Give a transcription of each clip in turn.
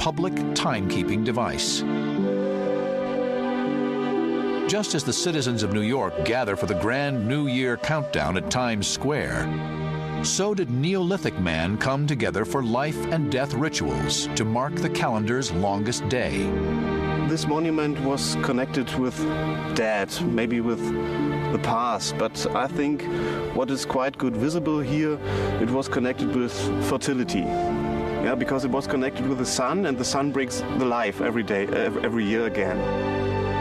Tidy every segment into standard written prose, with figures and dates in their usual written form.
public timekeeping device. Just as the citizens of New York gather for the grand New Year countdown at Times Square, so did Neolithic man come together for life and death rituals to mark the calendar's longest day. This monument was connected with death, maybe with the past, but I think what is quite good visible here, it was connected with fertility. Yeah, because it was connected with the sun, and the sun brings the life every day, every year again.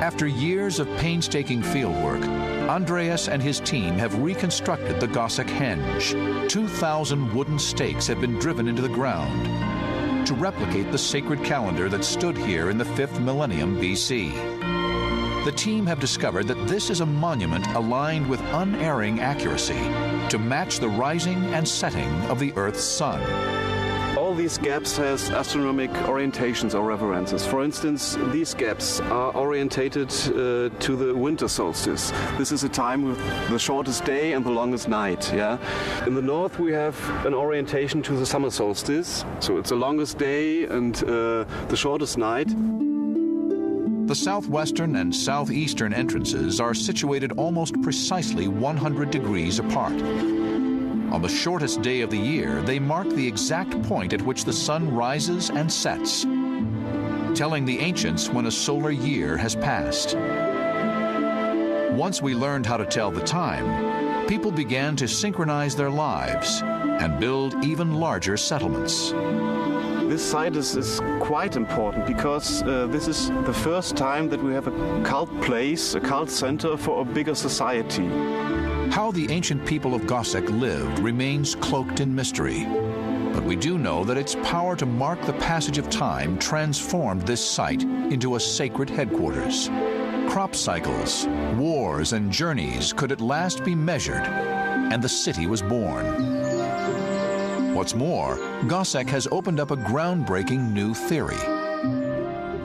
After years of painstaking fieldwork, Andreas and his team have reconstructed the Goseck Henge. 2,000 wooden stakes have been driven into the ground to replicate the sacred calendar that stood here in the 5th millennium BC. The team have discovered that this is a monument aligned with unerring accuracy to match the rising and setting of the Earth's sun. All these gaps has astronomic orientations or references. For instance, these gaps are orientated to the winter solstice. This is a time with the shortest day and the longest night. Yeah. In the north, we have an orientation to the summer solstice. So it's the longest day and the shortest night. The southwestern and southeastern entrances are situated almost precisely 100 degrees apart. On the shortest day of the year, they mark the exact point at which the sun rises and sets, telling the ancients when a solar year has passed. Once we learned how to tell the time, people began to synchronize their lives and build even larger settlements. This site is quite important because this is the first time that we have a cult place, a cult center for a bigger society. How the ancient people of Goseck lived remains cloaked in mystery, but we do know that its power to mark the passage of time transformed this site into a sacred headquarters. Crop cycles, wars, and journeys could at last be measured, and the city was born. What's more, Goseck has opened up a groundbreaking new theory.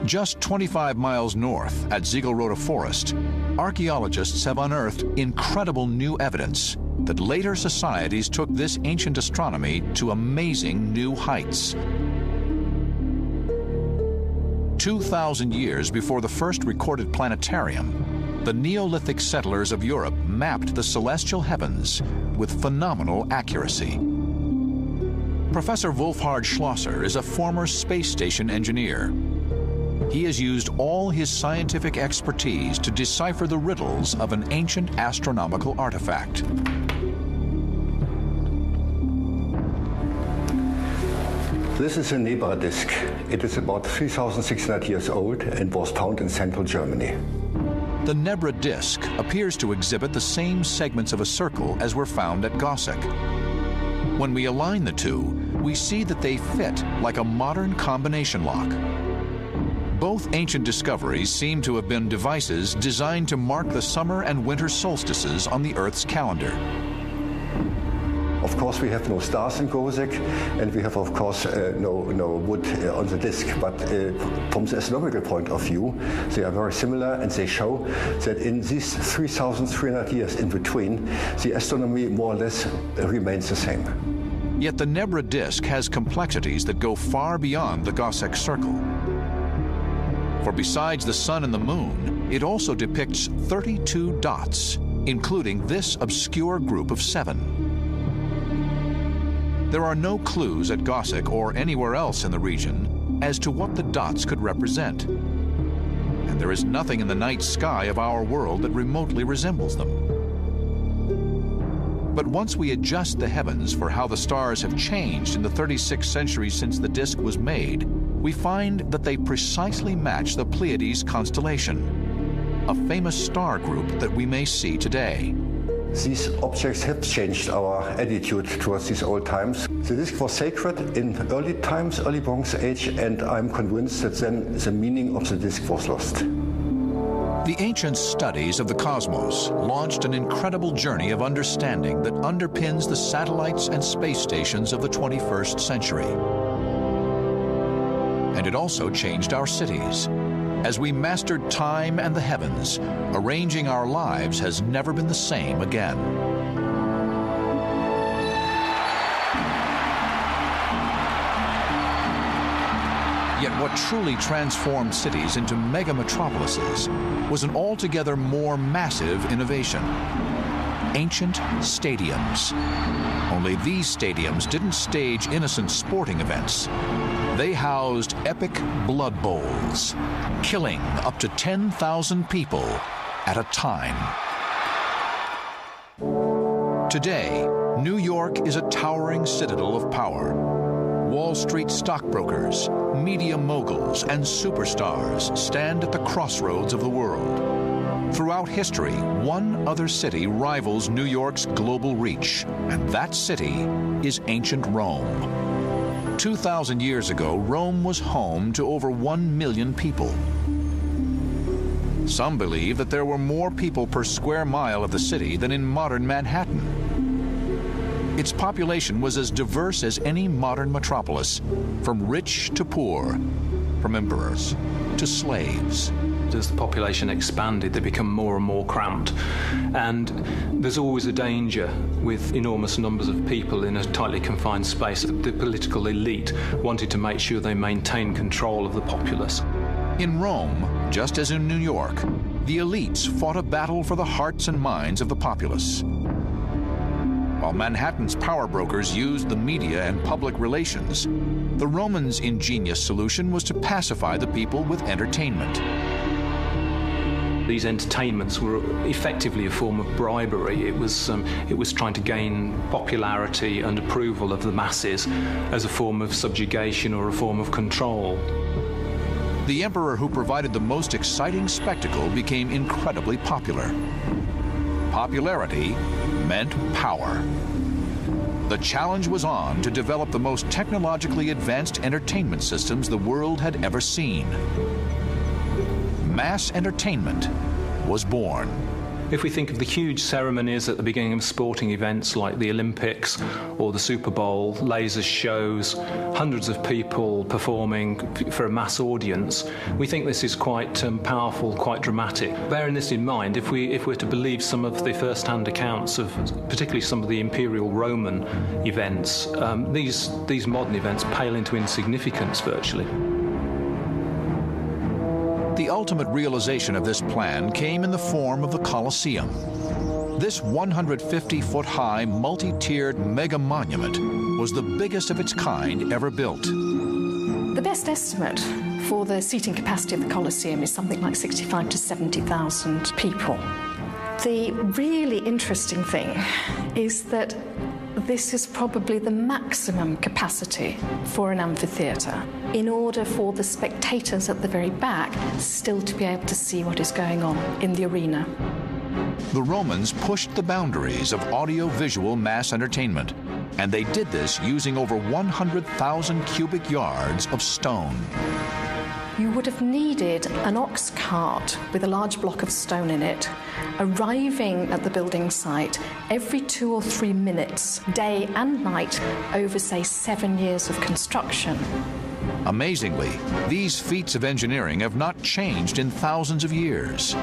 Just 25 miles north at Ziegelrode Forest, archaeologists have unearthed incredible new evidence that later societies took this ancient astronomy to amazing new heights. 2,000 years before the first recorded planetarium, the Neolithic settlers of Europe mapped the celestial heavens with phenomenal accuracy. Professor Wolfhard Schlosser is a former space station engineer. He has used all his scientific expertise to decipher the riddles of an ancient astronomical artifact. This is a Nebra disk. It is about 3,600 years old and was found in central Germany. The Nebra disk appears to exhibit the same segments of a circle as were found at Goseck. When we align the two, we see that they fit like a modern combination lock. Both ancient discoveries seem to have been devices designed to mark the summer and winter solstices on the Earth's calendar. Of course, we have no stars in Goseck, and we have, of course, no wood on the disk. But from the astronomical point of view, they are very similar, and they show that in these 3,300 years in between, the astronomy more or less remains the same. Yet the Nebra disk has complexities that go far beyond the Goseck circle. For besides the sun and the moon, it also depicts 32 dots, including this obscure group of 7. There are no clues at Goseck or anywhere else in the region as to what the dots could represent. And there is nothing in the night sky of our world that remotely resembles them. But once we adjust the heavens for how the stars have changed in the 36 centuries since the disk was made, we find that they precisely match the Pleiades constellation, a famous star group that we may see today. These objects have changed our attitude towards these old times. The disk was sacred in early times, early Bronze Age, and I'm convinced that then the meaning of the disk was lost. The ancient studies of the cosmos launched an incredible journey of understanding that underpins the satellites and space stations of the 21st century. And it also changed our cities. As we mastered time and the heavens, arranging our lives has never been the same again. Yet what truly transformed cities into mega metropolises was an altogether more massive innovation: ancient stadiums. Only these stadiums didn't stage innocent sporting events. They housed epic blood bowls, killing up to 10,000 people at a time. Today, New York is a towering citadel of power. Wall Street stockbrokers, media moguls, and superstars stand at the crossroads of the world. Throughout history, one other city rivals New York's global reach, and that city is ancient Rome. 2,000 years ago, Rome was home to over 1 million people. Some believe that there were more people per square mile of the city than in modern Manhattan. Its population was as diverse as any modern metropolis, from rich to poor, from emperors to slaves. As the population expanded, they become more and more cramped. And there's always a danger with enormous numbers of people in a tightly confined space. The political elite wanted to make sure they maintained control of the populace. In Rome, just as in New York, the elites fought a battle for the hearts and minds of the populace. While Manhattan's power brokers used the media and public relations, the Romans' ingenious solution was to pacify the people with entertainment. These entertainments were effectively a form of bribery. It was trying to gain popularity and approval of the masses as a form of subjugation or a form of control. The emperor who provided the most exciting spectacle became incredibly popular. Popularity meant power. The challenge was on to develop the most technologically advanced entertainment systems the world had ever seen. Mass entertainment was born. If we think of the huge ceremonies at the beginning of sporting events like the Olympics or the Super Bowl, laser shows, hundreds of people performing for a mass audience, we think this is quite powerful, quite dramatic. Bearing this in mind, if we're to believe some of the first-hand accounts of particularly some of the Imperial Roman events, these modern events pale into insignificance virtually. The ultimate realization of this plan came in the form of the Colosseum. This 150-foot-high, multi-tiered mega monument was the biggest of its kind ever built. The best estimate for the seating capacity of the Colosseum is something like 65,000 to 70,000 people. The really interesting thing is that this is probably the maximum capacity for an amphitheatre in order for the spectators at the very back still to be able to see what is going on in the arena. The Romans pushed the boundaries of audio-visual mass entertainment, and they did this using over 100,000 cubic yards of stone. You would have needed an ox cart with a large block of stone in it, arriving at the building site every 2 or 3 minutes, day and night, over, say, 7 years of construction. Amazingly, these feats of engineering have not changed in thousands of years.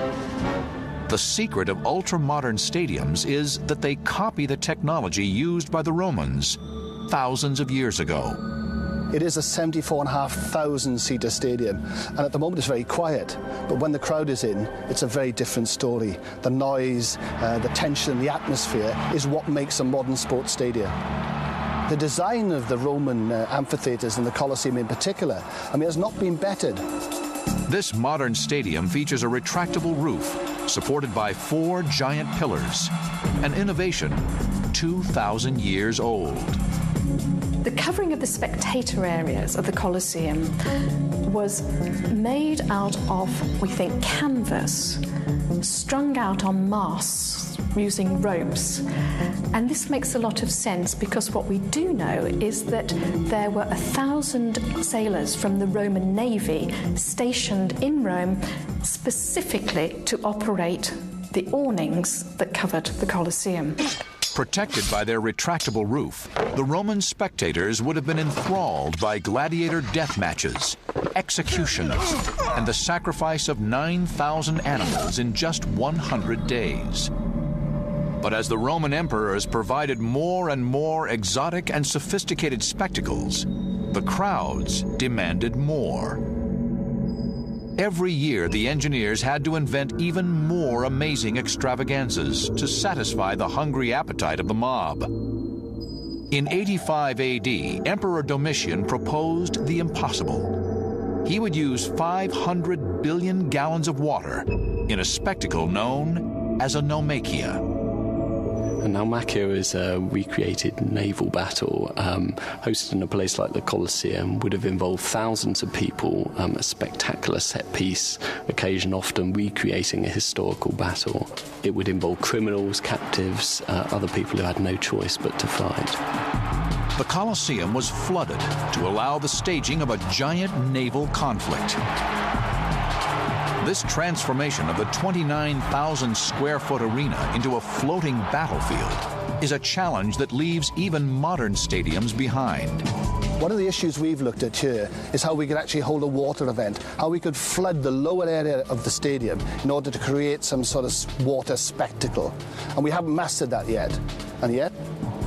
The secret of ultra-modern stadiums is that they copy the technology used by the Romans thousands of years ago. It is a 74,500 seater stadium, and at the moment it's very quiet, but when the crowd is in, it's a very different story. The noise, the tension, the atmosphere is what makes a modern sports stadium. The design of the Roman amphitheatres and the Colosseum in particular, has not been bettered. This modern stadium features a retractable roof supported by 4 giant pillars, an innovation 2,000 years old. The covering of the spectator areas of the Colosseum was made out of, we think, canvas, strung out on masts using ropes. And this makes a lot of sense because what we do know is that there were 1,000 sailors from the Roman Navy stationed in Rome specifically to operate the awnings that covered the Colosseum. Protected by their retractable roof, the Roman spectators would have been enthralled by gladiator death matches, executions, and the sacrifice of 9,000 animals in just 100 days. But as the Roman emperors provided more and more exotic and sophisticated spectacles, the crowds demanded more. Every year, the engineers had to invent even more amazing extravaganzas to satisfy the hungry appetite of the mob. In 85 AD, Emperor Domitian proposed the impossible. He would use 500 billion gallons of water in a spectacle known as a Naumachia. A Naumachia is a recreated naval battle hosted in a place like the Colosseum, would have involved thousands of people, a spectacular set piece occasion, often recreating a historical battle. It would involve criminals, captives, other people who had no choice but to fight. The Colosseum was flooded to allow the staging of a giant naval conflict. This transformation of the 29,000 square foot arena into a floating battlefield is a challenge that leaves even modern stadiums behind. One of the issues we've looked at here is how we could actually hold a water event, how we could flood the lower area of the stadium in order to create some sort of water spectacle. And we haven't mastered that yet. And yet,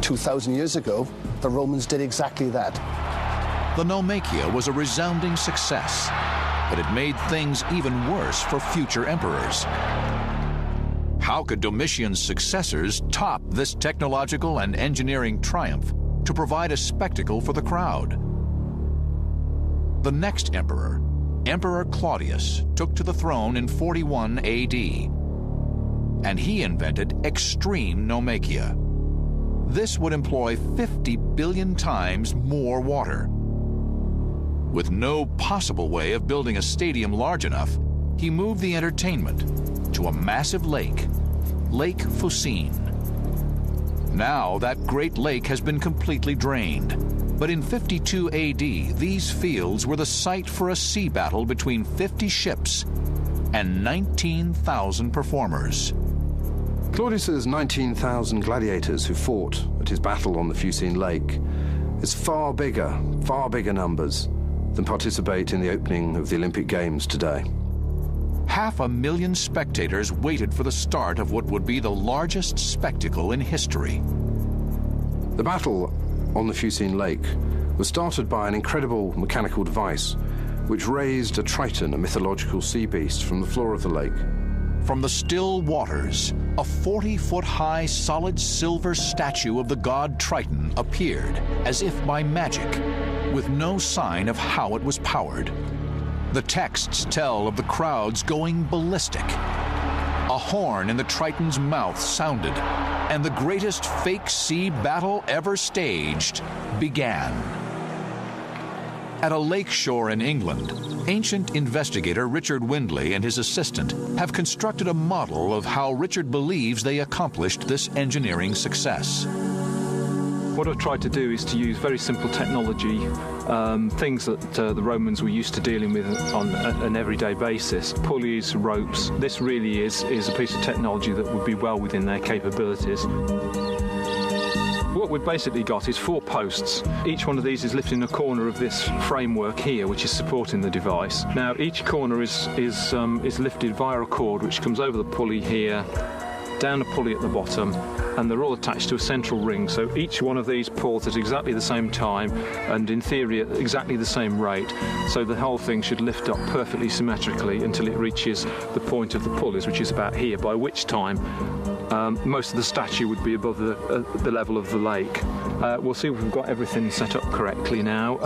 2,000 years ago, the Romans did exactly that. The Naumachia was a resounding success, but it made things even worse for future emperors. How could Domitian's successors top this technological and engineering triumph to provide a spectacle for the crowd? The next emperor, Emperor Claudius, took to the throne in 41 AD, and he invented extreme Naumachia. This would employ 50 billion times more water. With no possible way of building a stadium large enough, he moved the entertainment to a massive lake, Lake Fucine. Now that great lake has been completely drained, but in 52 AD, these fields were the site for a sea battle between 50 ships and 19,000 performers. Claudius's 19,000 gladiators who fought at his battle on the Fucine Lake is far bigger numbers than participate in the opening of the Olympic Games today. 500,000 spectators waited for the start of what would be the largest spectacle in history. The battle on the Fucine Lake was started by an incredible mechanical device which raised a Triton, a mythological sea beast, from the floor of the lake. From the still waters, a 40-foot-high solid silver statue of the god Triton appeared, as if by magic, with no sign of how it was powered. The texts tell of the crowds going ballistic. A horn in the Triton's mouth sounded, and the greatest fake sea battle ever staged began. At a lake shore in England, ancient investigator Richard Windley and his assistant have constructed a model of how Richard believes they accomplished this engineering success. What I've tried to do is to use very simple technology, things that the Romans were used to dealing with on an everyday basis, pulleys, ropes. This really is a piece of technology that would be well within their capabilities. What we've basically got is 4 posts. Each one of these is lifting a corner of this framework here, which is supporting the device. Now, each corner is lifted via a cord which comes over the pulley here, down a pulley at the bottom, and they're all attached to a central ring. So each one of these pulls at exactly the same time, and in theory at exactly the same rate. So the whole thing should lift up perfectly symmetrically until it reaches the point of the pulleys, which is about here, by which time most of the statue would be above the level of the lake. We'll see if we've got everything set up correctly now.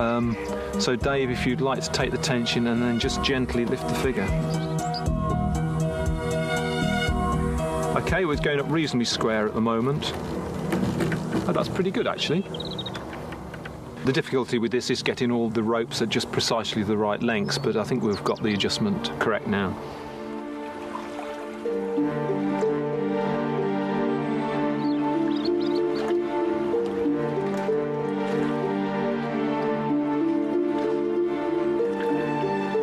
So Dave, if you'd like to take the tension and then just gently lift the figure. Okay, well, it's going up reasonably square at the moment. Oh, that's pretty good, actually. The difficulty with this is getting all the ropes at just precisely the right lengths, but I think we've got the adjustment correct now.